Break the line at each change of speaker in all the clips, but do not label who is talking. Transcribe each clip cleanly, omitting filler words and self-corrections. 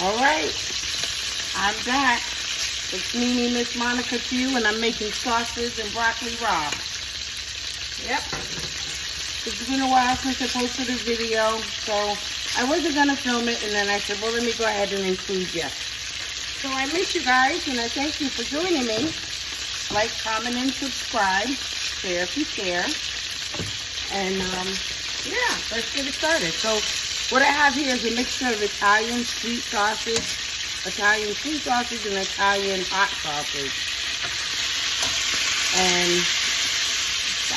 All right, I'm back. It's me, Miss Monica to you, and I'm making sausage and broccoli rabe. Yep. It's been a while since I posted a video, so I wasn't going to film it, and then I said, well, let me go ahead and include you. So I miss you guys, and I thank you for joining me. Like, comment, and subscribe. Share if you care. And, yeah, let's get it started. So what I have here is a mixture of Italian sweet sausage, and Italian hot sausage. And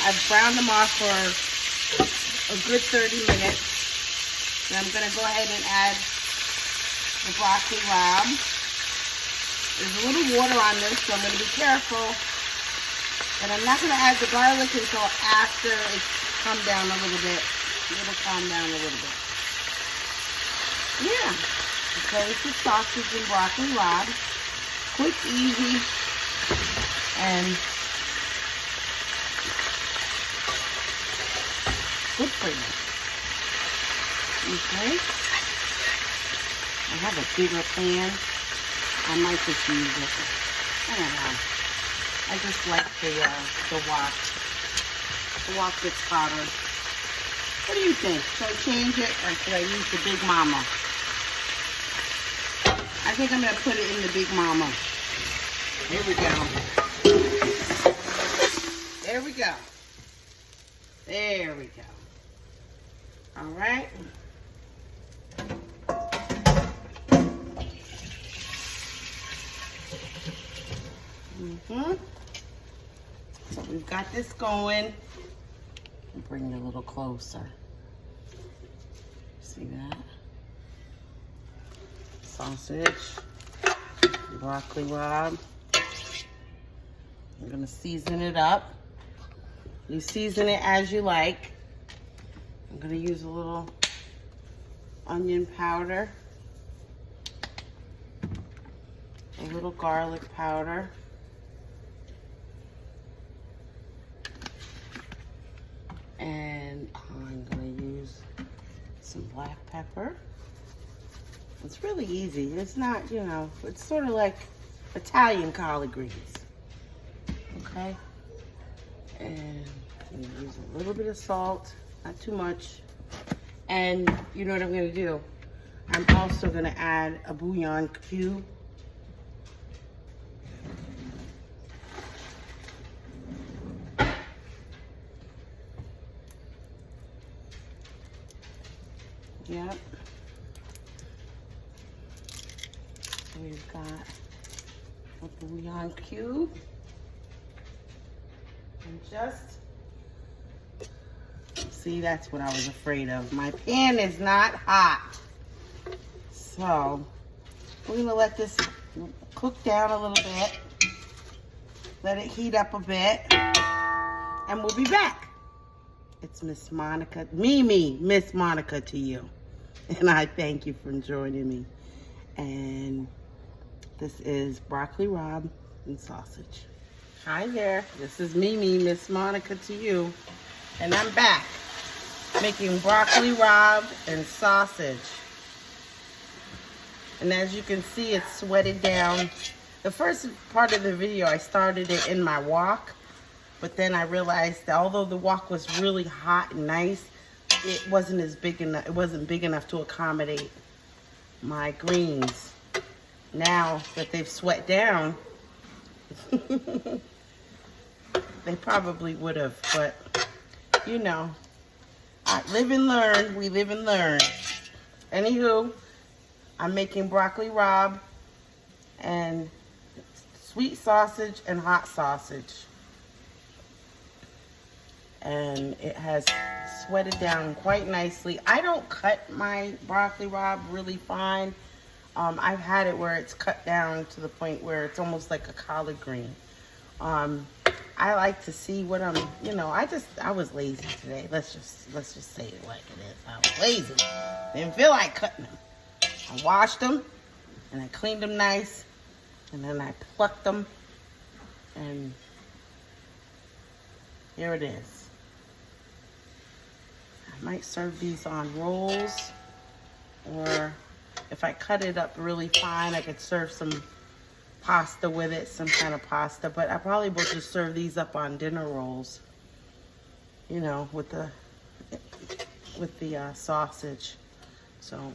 I've browned them off for a good 30 minutes. And I'm going to go ahead and add the broccoli rabe. There's a little water on this, so I'm going to be careful. And I'm not going to add the garlic until after it's calmed down a little bit. It'll calm down a little bit. Yeah. Okay, it's the sausage and broccoli rabe. Quick, easy, and good for you. Okay. I have a bigger pan. I might just use it. I don't know. I just like the wok. The wok gets hotter. What do you think? Should I change it or should I use the Big Mama? I think I'm going to put it in the Big Mama. Here we go. There we go. There we go. All right. So we've got this going. Bring it a little closer. See that? Sausage, broccoli rabe. I'm gonna season it up. You season it as you like. I'm gonna use a little onion powder, a little garlic powder, and I'm gonna use some black pepper. It's really easy. It's not, you know, it's sort of like Italian collard greens. Okay? And I'm gonna use a little bit of salt, not too much. And you know what I'm gonna do? I'm also gonna add a bouillon cube. Yep. We've got a bouillon cube. And just, see, that's what I was afraid of. My pan is not hot. So, we're gonna let this cook down a little bit. Let it heat up a bit. And we'll be back. It's Miss Monica, Miss Monica to you. And I thank you for joining me. And this is broccoli rabe and sausage. Hi there, this is Miss Monica to you. And I'm back making broccoli rabe and sausage. And as you can see, it's sweated down. The first part of the video, I started it in my wok. But then I realized that although the wok was really hot and nice, it wasn't as big enough. It wasn't big enough to accommodate my greens. Now that they've sweat down, they probably would have. But you know, I live and learn. We live and learn. Anywho, I'm making broccoli rabe and sweet sausage and hot sausage. And it has sweated down quite nicely. I don't cut my broccoli rabe really fine. I've had it where it's cut down to the point where it's almost like a collard green. I like to see what I'm, you know, I was lazy today. Let's just say it like it is. I was lazy. Didn't feel like cutting them. I washed them and I cleaned them nice, and then I plucked them, and here it is. I might serve these on rolls, or if I cut it up really fine, I could serve some pasta with it, some kind of pasta. But I probably will just serve these up on dinner rolls, you know, with the sausage. So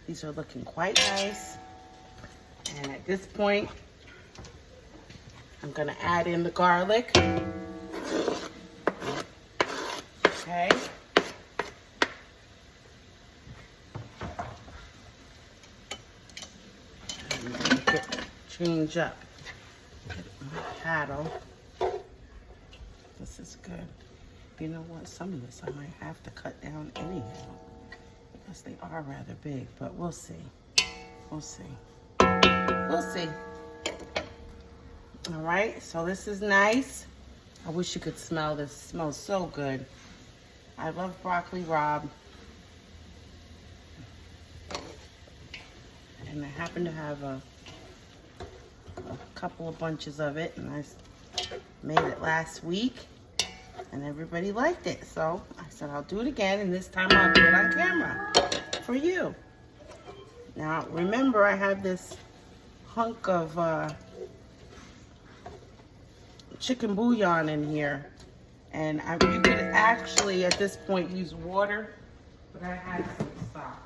these are looking quite nice. And at this point, I'm gonna add in the garlic. Okay. Change up my paddle. This is good. You know what? Some of this I might have to cut down anyhow because they are rather big, but we'll see. We'll see. We'll see. All right, so this is nice. I wish you could smell this. It smells so good. I love broccoli rabe. And I happen to have a couple of bunches of it, and I made it last week and everybody liked it, so I said I'll do it again, and this time I'll do it on camera for you. Now remember, I have this hunk of chicken bouillon in here, and you could actually at this point use water, but I had some stock.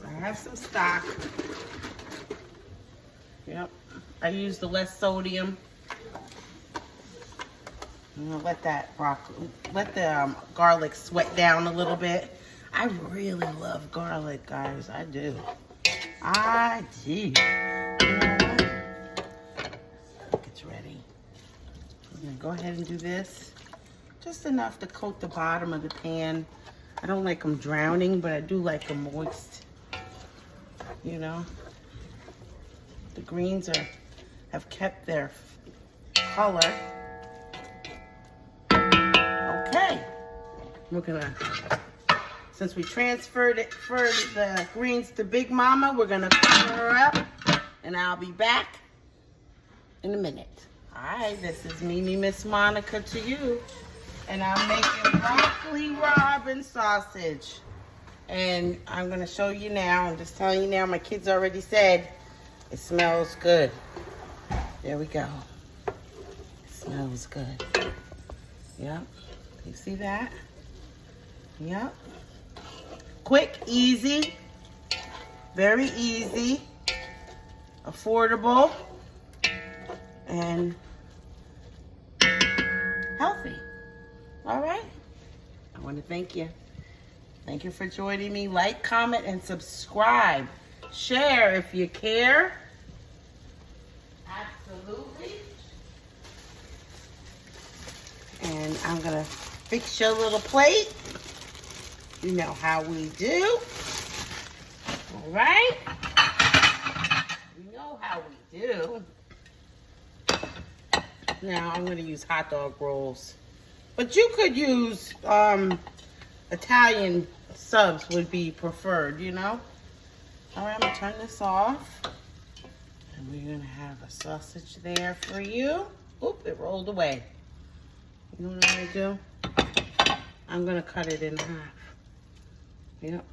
I have some stock. Yep. I use the less sodium. I'm gonna let that garlic sweat down a little bit. I really love garlic, guys. I do. I do. You know what? I think it's ready. I'm gonna go ahead and do this. Just enough to coat the bottom of the pan. I don't like them drowning, but I do like them moist. You know, the greens have kept their color. Okay, we're gonna, since we transferred the greens to Big Mama, we're gonna cover her up, and I'll be back in a minute. All right, this is Mimi Miss Monica to you, and I'm making broccoli rabe and sausage. And I'm gonna show you now. I'm just telling you now, my kids already said it smells good. There we go. It smells good. Yep. You see that? Yep. Quick, easy, very easy, affordable, and healthy. All right. I want to thank you. Thank you for joining me. Like, comment, and subscribe. Share if you care. Absolutely. And I'm going to fix your little plate. You know how we do. All right? You know how we do. Now I'm going to use hot dog rolls. But you could use Italian subs would be preferred, you know? All right, I'm gonna turn this off. And we're gonna have a sausage there for you. Oop, it rolled away. You know what I'm gonna do? I'm gonna cut it in half. Yep.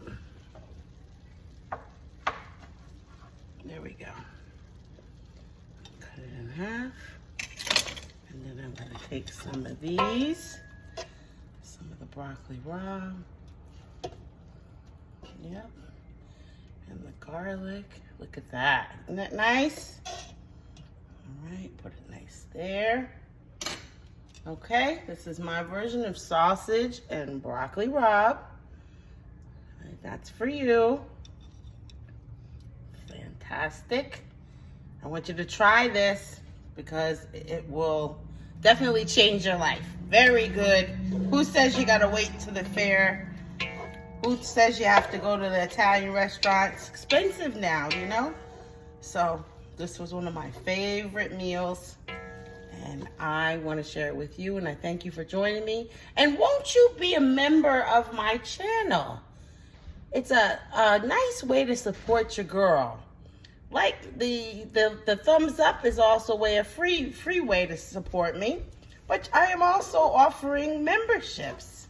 There we go. Cut it in half. And then I'm gonna take some of these. Some of the broccoli rabe. Yep. And the garlic. Look at that. Isn't that nice? All right, put it nice there. Okay, this is my version of sausage and broccoli rabe. That's for you. Fantastic. I want you to try this because it will definitely change your life. Very good. Who says you gotta wait to the fair? Who says you have to go to the Italian restaurant? It's expensive now, you know? So this was one of my favorite meals, and I want to share it with you, and I thank you for joining me. And won't you be a member of my channel? It's a nice way to support your girl. Like the thumbs up is also a free way to support me, but I am also offering memberships.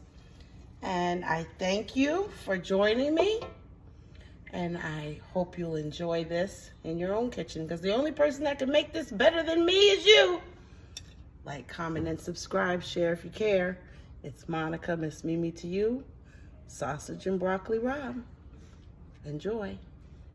And I thank you for joining me. And I hope you'll enjoy this in your own kitchen, because the only person that can make this better than me is you. Like, comment, and subscribe. Share if you care. It's Monica, Miss Mimi to you. Sausage and broccoli Rob. Enjoy.